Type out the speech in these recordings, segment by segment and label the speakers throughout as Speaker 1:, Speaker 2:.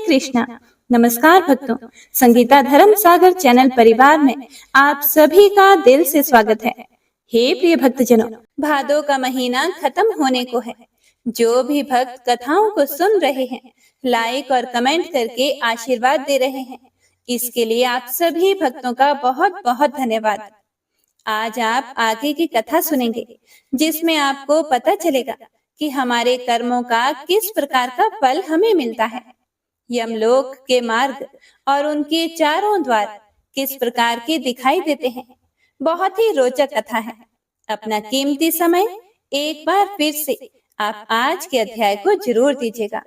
Speaker 1: कृष्णा। नमस्कार भक्तों, संगीता धर्म सागर चैनल परिवार में आप सभी का दिल से स्वागत है। हे प्रिय भक्तजनों, भादों का महीना खत्म होने को है। जो भी भक्त कथाओं को सुन रहे हैं, लाइक और कमेंट करके आशीर्वाद दे रहे हैं, इसके लिए आप सभी भक्तों का बहुत बहुत धन्यवाद। आज आप आगे की कथा सुनेंगे, जिसमें आपको पता चलेगा कि हमारे कर्मों का किस प्रकार का फल हमें मिलता है। यमलोक के मार्ग और उनके चारों द्वार किस प्रकार के दिखाई देते हैं। बहुत ही रोचक कथा है। अपना कीमती समय एक बार फिर से आप आज के अध्याय को जरूर दीजिएगा।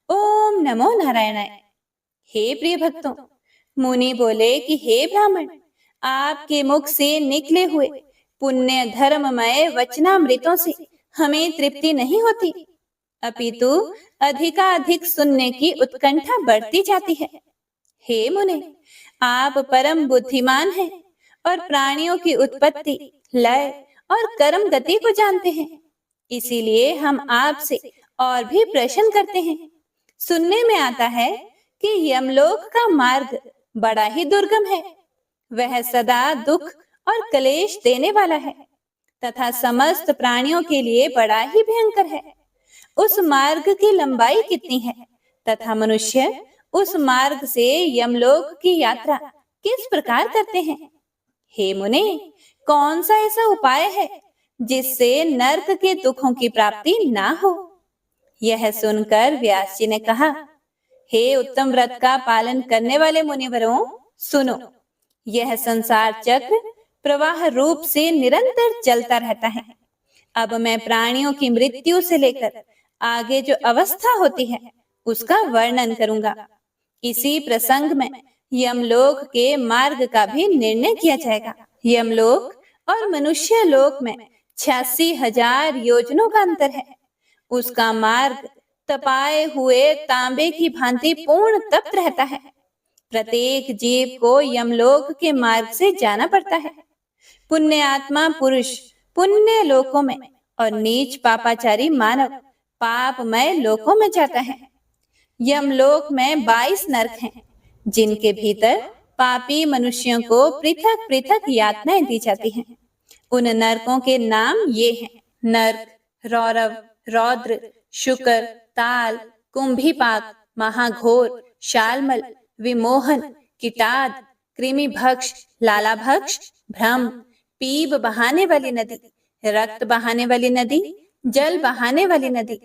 Speaker 1: ओम नमो नारायणाय। हे प्रिय भक्तों, मुनि बोले कि हे ब्राह्मण, आपके मुख से निकले हुए पुण्य धर्ममय वचनामृतों से हमें तृप्ति नहीं होती, अपितु अधिकाधिक सुनने की उत्कंठा बढ़ती जाती है। हे मुने, आप परम बुद्धिमान हैं और प्राणियों की उत्पत्ति, लय और कर्म गति को जानते हैं। इसीलिए हम आपसे और भी प्रश्न करते हैं। सुनने में आता है कि यमलोक का मार्ग बड़ा ही दुर्गम है। वह सदा दुख और क्लेश देने वाला है तथा समस्त प्राणियों के लिए बड़ा ही भयंकर है। उस मार्ग की लंबाई कितनी है तथा मनुष्य उस मार्ग से यमलोक की यात्रा किस प्रकार करते हैं। हे मुने, कौन सा ऐसा उपाय है जिससे नरक के दुखों की प्राप्ति ना हो। यह सुनकर व्यास जी ने कहा, हे उत्तम व्रत का पालन करने वाले मुनिवरों, सुनो। यह संसार चक्र प्रवाह रूप से निरंतर चलता रहता है। अब मैं प्राणियों की मृत्यु से लेकर आगे जो अवस्था होती है उसका वर्णन करूंगा। इसी प्रसंग में यमलोक के मार्ग का भी निर्णय किया जाएगा। यमलोक और मनुष्य लोक में 86,000 योजनों का अंतर है। उसका मार्ग तपाए हुए तांबे की भांति पूर्ण तप्त रहता है। प्रत्येक जीव को यमलोक के मार्ग से जाना पड़ता है। पुण्य आत्मा पुरुष पुण्य लोकों में और नीच पापाचारी मानव पापमय लोकों में जाता है। यमलोक में 22 नरक हैं, जिनके भीतर पापी मनुष्यों को पृथक पृथक यातनाएं दी जाती हैं। उन नरकों के नाम ये हैं: नरक, रौरव, रौद्र, शुकर, ताल, कुंभीपाक, महाघोर, शालमल, विमोहन, किटाद, कृमिभक्ष, लालाभक्ष, भ्रम, पीब बहाने वाली नदी, रक्त बहाने वाली नदी, जल बहाने वाली नदी,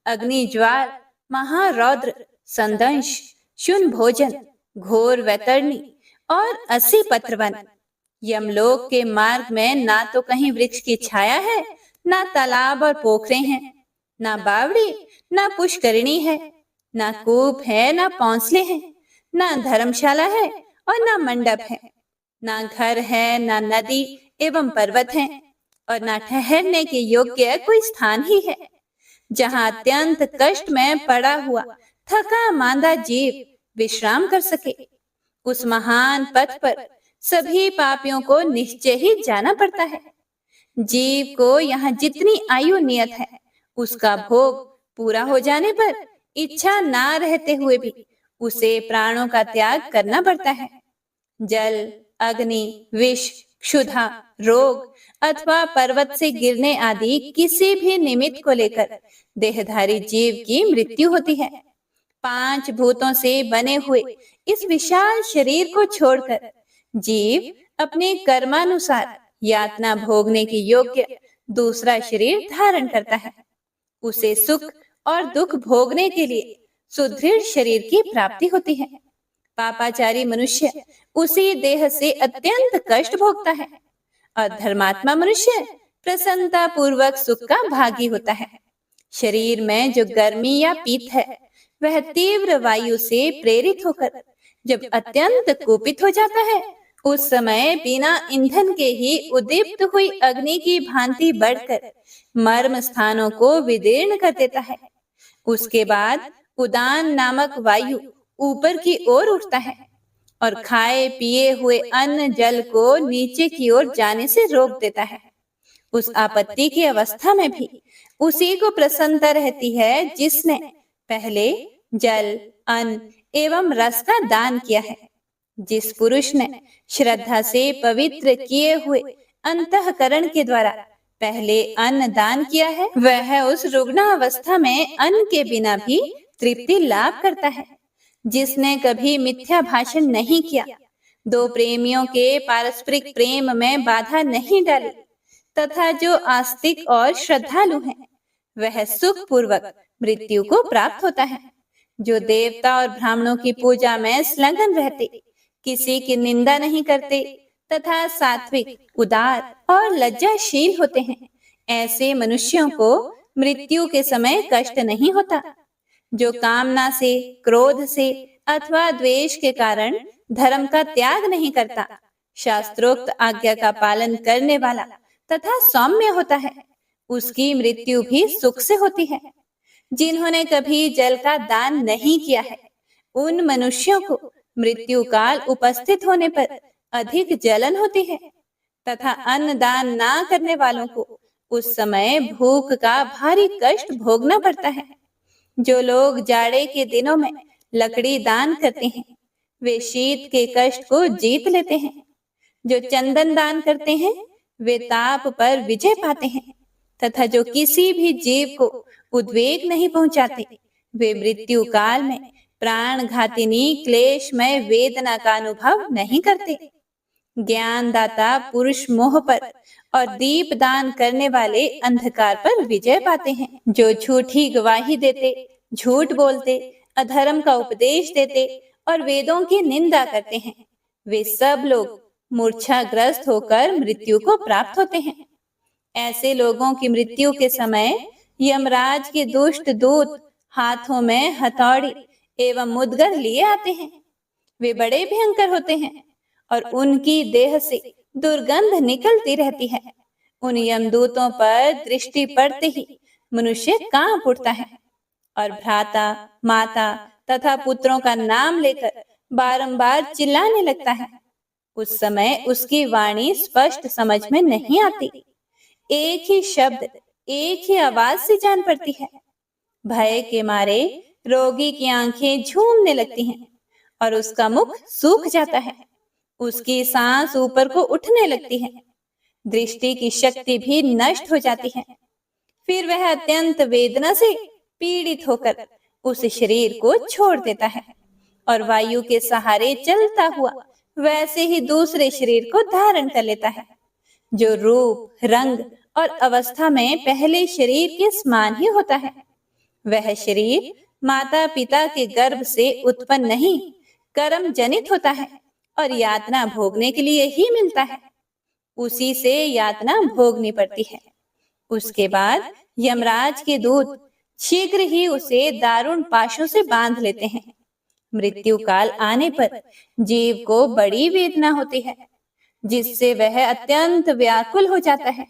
Speaker 1: अग्नि ज्वार, महारौद्र, संदंश, शून भोजन, घोर वैतरणी और 80 पत्रवन। यमलोक के मार्ग में ना तो कहीं वृक्ष की छाया है, ना तालाब और पोखरे हैं, ना बावड़ी, ना पुष्करिणी है, ना कूप है, ना पौंसले हैं, ना धर्मशाला है और ना मंडप है, ना घर है, ना नदी एवं पर्वत है और ना ठहरने के योग्य कोई स्थान ही है, जहाँ अत्यंत कष्ट में पड़ा हुआ थका मांदा जीव विश्राम कर सके। उस महान पथ पर सभी पापियों को निश्चय ही जाना पड़ता है। जीव को यहाँ जितनी आयु नियत है, उसका भोग पूरा हो जाने पर इच्छा ना रहते हुए भी उसे प्राणों का त्याग करना पड़ता है। जल, अग्नि, विष, क्षुधा, रोग अथवा पर्वत से गिरने आदि किसी भी निमित्त को लेकर देहधारी जीव की मृत्यु होती है। 5 भूतों से बने हुए इस विशाल शरीर को छोड़कर जीव अपने कर्मानुसार यातना भोगने के योग्य दूसरा शरीर धारण करता है। उसे सुख और दुख भोगने के लिए सुदृढ़ शरीर की प्राप्ति होती है। पापाचारी मनुष्य उसी देह से अत्यंत कष्ट भोगता है और धर्मात्मा मनुष्य प्रसन्नता पूर्वक सुख का भागी होता है। शरीर में जो गर्मी या पीत है, वह तीव्र वायु से प्रेरित होकर जब अत्यंत कुपित हो जाता है, उस समय बिना ईंधन के ही उद्दीप्त हुई अग्नि की भांति बढ़कर मर्म स्थानों को विदीर्ण कर देता है। उसके बाद उदान नामक वायु ऊपर की ओर उठता है और खाए पिए हुए अन्न जल को नीचे की ओर जाने से रोक देता है। उस आपत्ति की अवस्था में भी उसी को प्रसन्नता रहती है जिसने पहले जल, अन्न एवं रस का दान किया है। जिस पुरुष ने श्रद्धा से पवित्र किए हुए अंतःकरण के द्वारा पहले अन्न दान किया है, वह उस रुग्णावस्था में अन्न के बिना भी तृप्ति लाभ करता है। जिसने कभी मिथ्या भाषण नहीं किया, दो प्रेमियों के पारस्परिक प्रेम में बाधा नहीं डाली तथा जो आस्तिक और श्रद्धालु हैं, वह सुख पूर्वक मृत्यु को प्राप्त होता है। जो देवता और ब्राह्मणों की पूजा में संलग्न रहते, किसी की निंदा नहीं करते तथा सात्विक, उदार और लज्जाशील होते हैं, ऐसे मनुष्यों को मृत्यु के समय कष्ट नहीं होता। जो कामना से, क्रोध से अथवा द्वेष के कारण धर्म का त्याग नहीं करता, शास्त्रोक्त आज्ञा का पालन करने वाला तथा सौम्य होता है, उसकी मृत्यु भी सुख से होती है। जिन्होंने कभी जल का दान नहीं किया है, उन मनुष्यों को मृत्यु काल उपस्थित होने पर अधिक जलन होती है तथा अन्न दान ना करने वालों को उस समय भूख का भारी कष्ट भोगना पड़ता है। जो लोग जाड़े के दिनों में लकड़ी दान करते हैं, वे शीत के कष्ट को जीत लेते हैं। जो चंदन दान करते हैं, वे ताप पर विजय पाते हैं तथा जो किसी भी जीव को उद्वेग नहीं पहुंचाते, वे मृत्यु काल में प्राण घातिनी क्लेश में वेदना का अनुभव नहीं करते। ज्ञान दाता पुरुष मोह पर और दीप दान करने वाले अंधकार पर विजय पाते हैं। जो झूठी गवाही देते, झूठ बोलते, अधर्म का उपदेश देते और वेदों की निंदा करते हैं, वे सब लोग मूर्छाग्रस्त होकर मृत्यु को प्राप्त होते हैं। ऐसे लोगों की मृत्यु के समय यमराज के दुष्ट दूत हाथों में हथौड़ी एवं मुद्गर लिए आते हैं। वे बड़े भयंकर होते हैं और उनकी देह से दुर्गंध निकलती रहती है। उन यमदूतों पर दृष्टि पड़ते ही मनुष्य कांप उठता है और भ्राता, माता तथा पुत्रों का नाम लेकर बारंबार चिल्लाने लगता है। उस समय उसकी वाणी स्पष्ट समझ में नहीं आती, एक ही शब्द, एक ही आवाज से जान पड़ती है। भय के मारे रोगी की आंखें झूमने लगती हैं और उसका मुख सूख जाता है। उसकी सांस ऊपर को उठने लगती है, दृष्टि की शक्ति भी नष्ट हो जाती है। फिर वह अत्यंत वेदना से पीड़ित होकर उस शरीर को छोड़ देता है और वायु के सहारे चलता हुआ वैसे ही दूसरे शरीर को धारण कर लेता है, जो रूप, रंग और अवस्था में पहले शरीर के समान ही होता है। वह शरीर माता पिता के गर्भ से उत्पन्न नहीं, कर्म जनित होता है और यातना भोगने के लिए ही मिलता है। उसी से यातना भोगनी पड़ती है। उसके बाद यमराज के दूत शीघ्र ही उसे दारुण पाशों से बांध लेते हैं। मृत्यु काल आने पर जीव को बड़ी वेदना होती है, जिससे वह अत्यंत व्याकुल हो जाता है।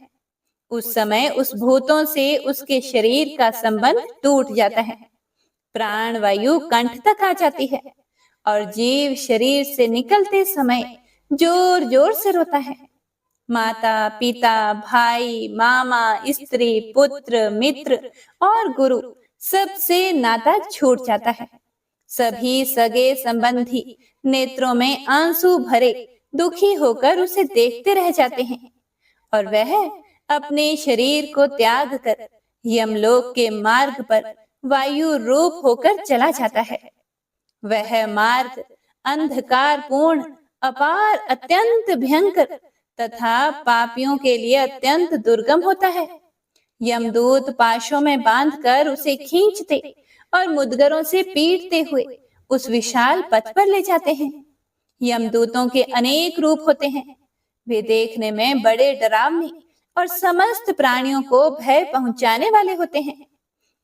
Speaker 1: उस समय उस भूतों से उसके शरीर का संबंध टूट जाता है, प्राण वायु कंठ तक आ जाती है और जीव शरीर से निकलते समय जोर जोर से रोता है। माता, पिता, भाई, मामा, स्त्री, पुत्र, मित्र और गुरु सबसे नाता छूट जाता है। सभी सगे संबंधी नेत्रों में आंसू भरे दुखी होकर उसे देखते रह जाते हैं और वह अपने शरीर को त्याग कर यमलोक के मार्ग पर वायु रूप होकर चला जाता है। वह मार्ग अंधकारपूर्ण, अपार, अत्यंत भयंकर तथा पापियों के लिए अत्यंत दुर्गम होता है। यमदूत पाशों में बांधकर उसे खींचते और मुद्गरों से पीटते हुए उस विशाल पथ पर ले जाते हैं। यमदूतों के अनेक रूप होते हैं। वे देखने में बड़े डरावने और समस्त प्राणियों को भय पहुंचाने वाले होते हैं।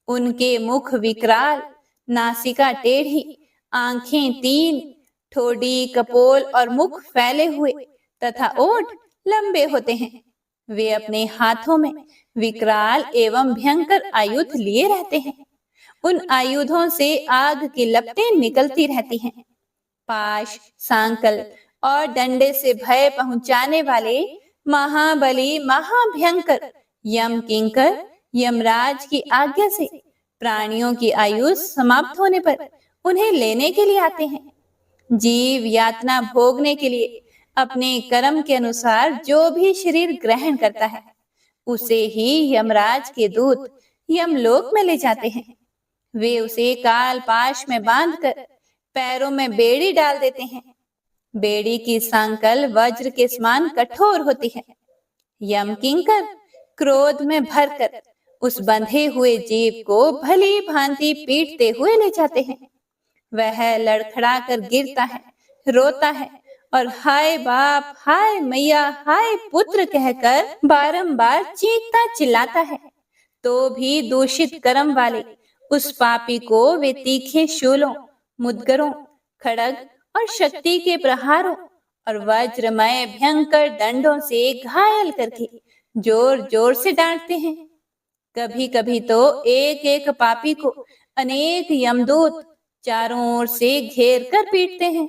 Speaker 1: उनके मुख विकराल, नासिका टेढ़ी, आंखें तीन, ठोड़ी, कपोल और मुख फैले हुए तथा ओठ लंबे होते हैं। वे अपने हाथों में विकराल एवं भयंकर आयुध लिए रहते हैं। उन आयुधों से आग की लपटें निकलती रहती हैं। पाश, सांकल और डंडे से भय पहुंचाने वाले महाबली, महाभयंकर यम किंकर यमराज की आज्ञा से प्राणियों की आयु समाप्त होने पर उन्हें लेने के लिए आते हैं। जीव यातना भोगने के लिए अपने कर्म के अनुसार जो भी शरीर ग्रहण करता है, उसे ही यमराज के दूत यमलोक में ले जाते हैं। वे उसे काल पाश में बांधकर पैरों में बेड़ी डाल देते हैं। बेड़ी की सांकल वज्र के समान कठोर होती है। यम किंकर क्रोध में भरकर उस बंधे हुए जीव को भली भांति पीटते हुए ले जाते हैं। वह लड़खड़ा कर गिरता है, रोता है और हाय बाप, हाय मैया, हाय पुत्र कहकर बारंबार चीखता चिल्लाता है। तो भी दूषित कर्म वाले उस पापी को वे तीखे शूलों, मुद्गरों, खड़ग और शक्ति के प्रहारों और वज्रमय भयंकर दंडों से घायल करके जोर जोर से डांटते हैं। कभी कभी तो एक एक पापी को अनेक यमदूत चारों ओर से घेर कर पीटते हैं।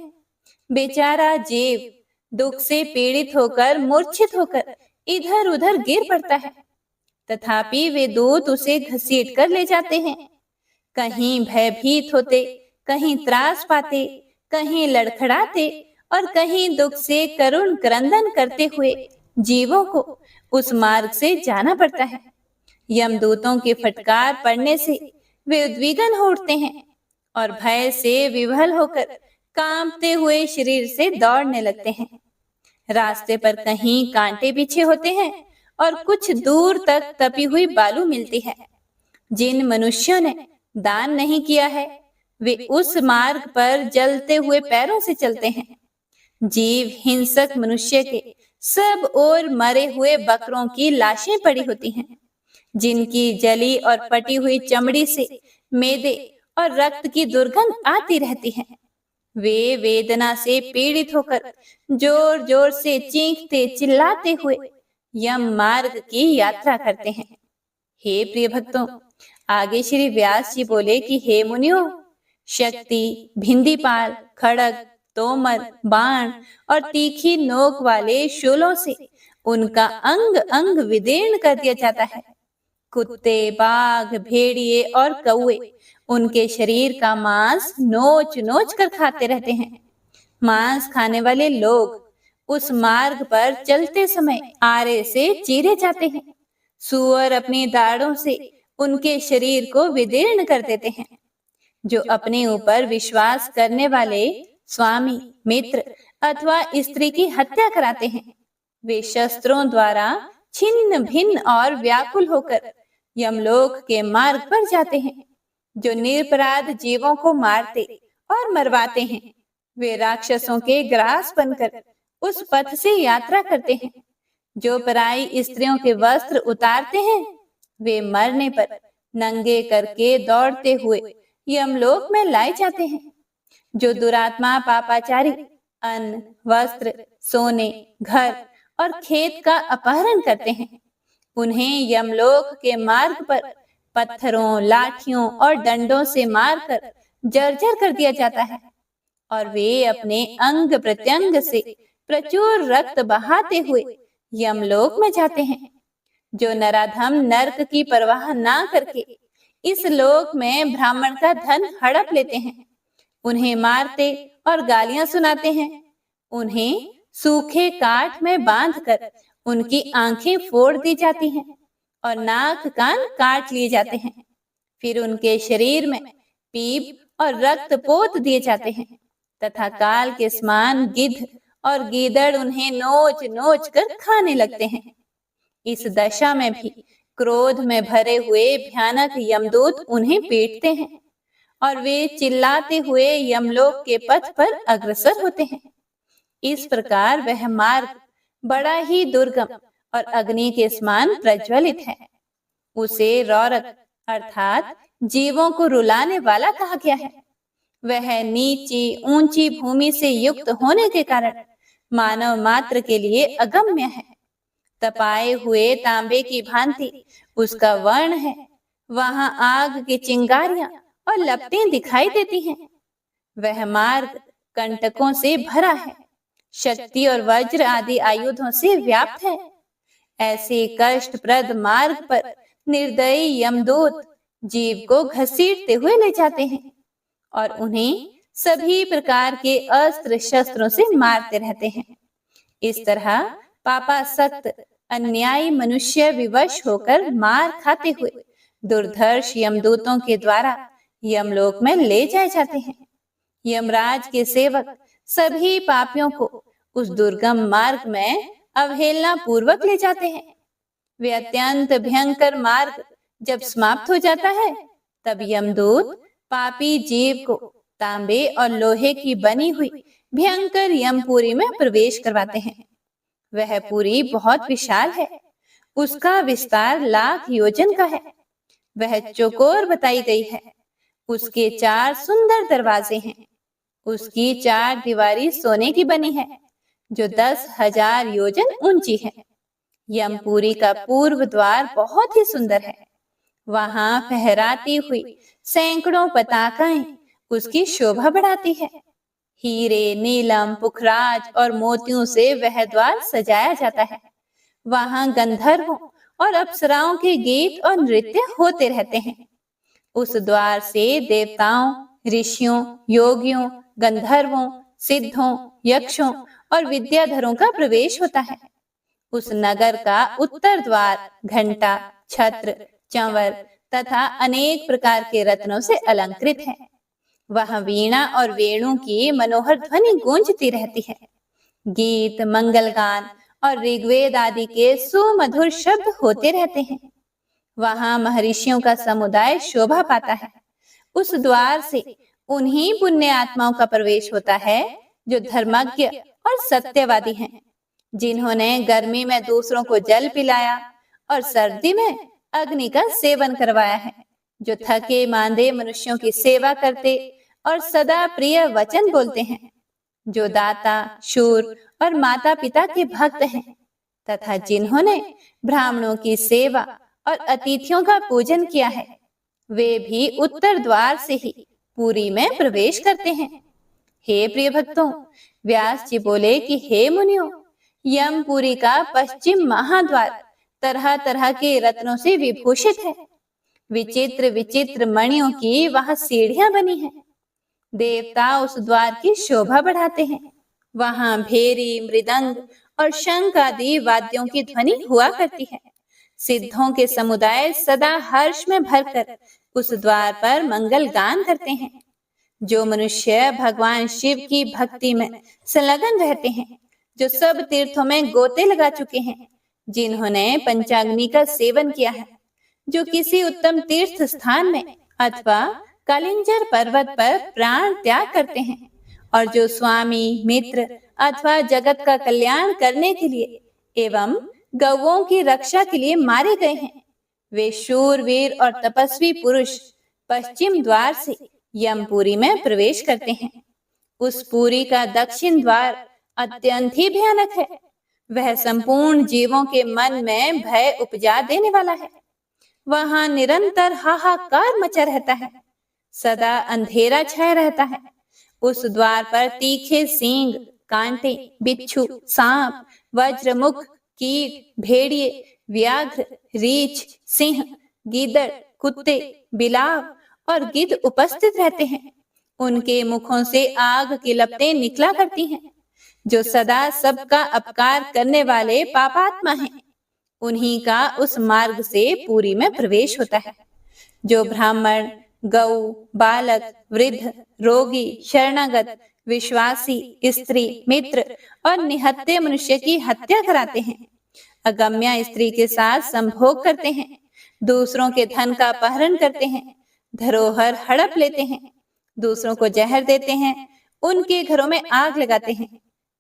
Speaker 1: बेचारा जीव दुख से पीड़ित होकर मूर्छित होकर इधर उधर गिर पड़ता है, तथापि वे दूत उसे घसीट कर ले जाते हैं। कहीं भयभीत होते, कहीं त्रास पाते, कहीं लड़खड़ाते और कहीं दुख से करुण क्रंदन करते हुए जीवों को उस मार्ग से जाना पड़ता है। यमदूतों के फटकार पड़ने से वे उद्विग्न हो उठते हैं और भय से विवल होकर कांपते हुए शरीर से दौड़ने लगते हैं। रास्ते पर कहीं कांटे बिछे होते हैं और कुछ दूर तक तपी हुई बालू मिलती है। जिन मनुष्यों ने दान नहीं किया है, वे उस मार्ग पर जलते हुए पैरों से चलते हैं। जीव हिंसक मनुष्य के सब ओर मरे हुए बकरों की लाशें पड़ी होती हैं, जिनकी जली और पटी हुई चमड़ी से मेदे और रक्त की दुर्गंध आती रहती है। वे वेदना से पीड़ित होकर जोर जोर से चीखते चिल्लाते हुए यम मार्ग की यात्रा करते हैं। हे प्रिय भक्तों, आगे श्री व्यास जी बोले कि हे मुनियों, शक्ति, भिंदीपाल, खड़ग, तोमर, बाण और तीखी नोक वाले शूलों से उनका अंग अंग विदीर्ण कर दिया जाता है। कुत्ते, बाघ, भेड़िए और कौवे उनके शरीर का मांस नोच नोच कर खाते रहते हैं। मांस खाने वाले लोग उस मार्ग पर चलते समय आरे से चीरे जाते हैं। सूअर अपनी दाढ़ों से उनके शरीर को विदीर्ण कर देते हैं। जो अपने ऊपर विश्वास करने वाले स्वामी, मित्र अथवा स्त्री की हत्या कराते हैं, वे शस्त्रों द्वारा छिन्न भिन्न और व्याकुल होकर यमलोक के मार्ग पर जाते हैं। जो निरपराध जीवों को मारते और मरवाते हैं, वे राक्षसों के ग्रास बनकर उस पथ से यात्रा करते हैं। जो पराई स्त्रियों के वस्त्र उतारते हैं, वे मरने पर नंगे करके दौड़ते हुए यमलोक में लाए जाते हैं। जो दुरात्मा पापाचारी अन्न, वस्त्र, सोने, घर और खेत का अपहरण करते हैं, उन्हें यमलोक के मार्ग पर पत्थरों, लाठियों और डंडों से मारकर जर्जर कर दिया जाता है और वे अपने अंग प्रत्यंग से प्रचुर रक्त बहाते हुए यमलोक में जाते हैं। जो नराधम नरक की परवाह ना करके इस लोक में ब्राह्मण का धन हड़प लेते हैं, उन्हें मारते और गालियां सुनाते हैं। उन्हें सूखे काठ में बांधकर उनकी आंखें फोड़ दी जाती हैं और नाक कान काट लिए जाते हैं। फिर उनके शरीर में पीप और रक्त पोत दिए जाते हैं तथा काल के समान गिद्ध और गीदड़ उन्हें नोच नोच कर खाने लगते हैं। इस दशा में भी क्रोध में भरे हुए भयानक यमदूत उन्हें पीटते हैं और वे चिल्लाते हुए यमलोक के पथ पर अग्रसर होते हैं। इस प्रकार वह मार्ग बड़ा ही दुर्गम और अग्नि के समान प्रज्वलित है। उसे रौरक अर्थात जीवों को रुलाने वाला कहा गया है। वह नीची ऊंची भूमि से युक्त होने के कारण मानव मात्र के लिए अगम्य है। तपाए हुए तांबे की भांति उसका वर्ण है। वहां आग की चिंगारियां और लपटें दिखाई देती हैं। वह मार्ग कंटकों से भरा है, शक्ति और वज्र आदि आयुधों से व्याप्त है। ऐसे कष्टप्रद मार्ग पर निर्दयी यमदूत जीव को घसीटते हुए ले जाते हैं और उन्हें सभी प्रकार के अस्त्र शस्त्रों से मारते रहते हैं। इस तरह पापासक्त अन्यायी मनुष्य विवश होकर मार खाते हुए दुर्धर्ष यमदूतों के द्वारा यमलोक में ले जाए जाते हैं। यमराज के सेवक सभी पापियों को उस दुर्गम मार्ग में अवहेलना पूर्वक ले जाते हैं। वे अत्यंत भयंकर मार्ग जब समाप्त हो जाता है, तब यमदूत पापी जीव को तांबे और लोहे की बनी हुई भयंकर यमपुरी में प्रवेश करवाते हैं। वह पुरी बहुत विशाल है, उसका विस्तार लाख योजन का है। वह चौकोर बताई गई है, उसके 4 सुंदर दरवाजे हैं। उसकी 4 दीवारी सोने की बनी है, जो 10,000 योजन ऊंची है। यमपुरी का पूर्व द्वार बहुत ही सुंदर है। वहां फहराती हुई सैकड़ों पताकाएं उसकी शोभा बढ़ाती है। हीरे, नीलम, पुखराज और मोतियों से वह द्वार सजाया जाता है। वहां गंधर्वों और अप्सराओं के गीत और नृत्य होते रहते हैं। उस द्वार से देवताओं, ऋषियों, योगियों, गंधर्वों, सिद्धों, यक्षों और विद्याधरों का प्रवेश होता है। उस नगर का उत्तर द्वार घंटा, छत्र, चंवर तथा अनेक प्रकार के रत्नों से अलंकृत है। वह वीणा और वेणु की मनोहर ध्वनि गूंजती रहती है। गीत, मंगलगान और ऋग्वेद आदि के सुमधुर शब्द होते रहते हैं। वहां महर्षियों का समुदाय शोभा पाता है। उस द्वार से उन्हीं पुण्य आत्माओं का प्रवेश होता है जो धर्मज्ञ और सत्यवादी हैं, जिन्होंने गर्मी में दूसरों को जल पिलाया और सर्दी में अग्नि का सेवन करवाया है, जो थके मांदे मनुष्यों की सेवा करते और सदा प्रिय वचन बोलते हैं, जो दाता, शूर और माता पिता के भक्त हैं, तथा जिन्होंने ब्राह्मणों की सेवा और अतिथियों का पूजन किया है, वे भी उत्तर द्वार से ही पुरी में प्रवेश करते हैं। हे प्रिय भक्तों, व्यास जी बोले कि हे मुनियों, यमपुरी का पश्चिम महाद्वार तरह तरह के रत्नों से विभूषित है। विचित्र विचित्र मणियों की वहां सीढ़ियां बनी हैं। देवता उस द्वार की शोभा बढ़ाते हैं। वहां भेरी, मृदंग और शंख आदि वाद्यों की ध्वनि हुआ करती है। सिद्धों के समुदाय सदा हर्ष में भरकर उस द्वार पर मंगल गान करते हैं। जो मनुष्य भगवान शिव की भक्ति में संलग्न रहते हैं, जो सब तीर्थों में गोते लगा चुके हैं, जिन्होंने पंचाग्नि का सेवन किया है, जो किसी उत्तम तीर्थ स्थान में अथवा कलिंजर पर्वत पर प्राण त्याग करते हैं, और जो स्वामी, मित्र अथवा जगत का कल्याण करने के लिए एवं गौओं की रक्षा के लिए मारे गए हैं, वे शूरवीर और तपस्वी पुरुष पश्चिम द्वार से यमपुरी में प्रवेश करते हैं। उस पुरी का दक्षिण द्वार अत्यंत ही भयानक है। वह संपूर्ण जीवों के मन में भय उपजा देने वाला है। वहां निरंतर हाहाकार मचा रहता है, सदा अंधेरा छाया रहता है। उस द्वार पर तीखे सींग, कांटे, बिच्छू, सांप, वज्रमुख, कीट, भेड़िए, व्याघ्र, रीछ, सिंह, गीदड़, कुत्ते, बिलाव और गिद्ध उपस्थित रहते हैं। उनके मुखों से आग की लपटें निकला करती हैं। जो सदा सबका अपकार करने वाले पापात्मा हैं, उन्हीं का उस मार्ग से पुरी में प्रवेश होता है। जो ब्राह्मण, गौ, बालक, वृद्ध, रोगी, शरणागत, विश्वासी, स्त्री, मित्र और निहत्थे मनुष्य की हत्या कराते हैं, अगम्या स्त्री के साथ संभोग करते हैं, दूसरों के धन का अपहरण करते हैं, धरोहर हड़प लेते हैं, दूसरों को जहर देते हैं, उनके घरों में आग लगाते हैं,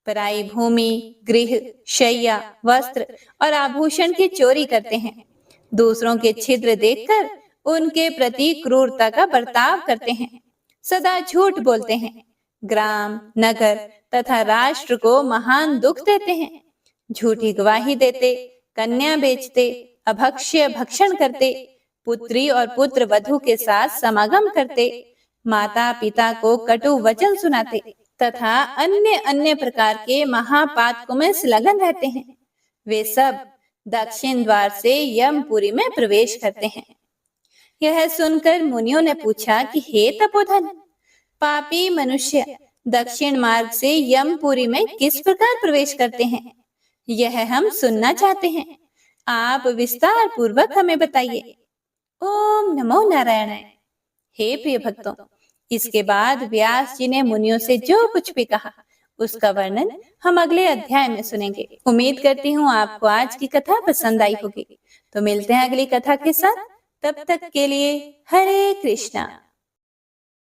Speaker 1: पराई भूमि, गृह, शैया, वस्त्र और आभूषण की चोरी करते हैं, दूसरों के छिद्र देखकर उनके प्रति क्रूरता का बर्ताव करते हैं, सदा झूठ बोलते हैं, ग्राम, नगर तथा राष्ट्र को महान दुख देते हैं, झूठी गवाही देते, कन्या बेचते, अभक्ष्य भक्षण करते, पुत्री और पुत्र वधू के साथ समागम करते, माता पिता को कटु वचन सुनाते तथा अन्य अन्य प्रकार के महापातकों में संलग्न रहते हैं। वे सब दक्षिण द्वार से यमपुरी में प्रवेश करते हैं। यह सुनकर मुनियों ने पूछा कि हे तपोधन, पापी मनुष्य दक्षिण मार्ग से यमपुरी में किस प्रकार प्रवेश करते हैं, यह हम सुनना चाहते हैं। आप विस्तार पूर्वक हमें बताइए। ओम नमो नारायणाय। हे प्रिय भक्तों, इसके बाद व्यास जी ने मुनियों से जो कुछ भी कहा उसका वर्णन हम अगले अध्याय में सुनेंगे। उम्मीद करती हूँ आपको आज की कथा पसंद आई होगी। तो मिलते हैं अगली कथा के साथ। तब तक के लिए हरे कृष्णा।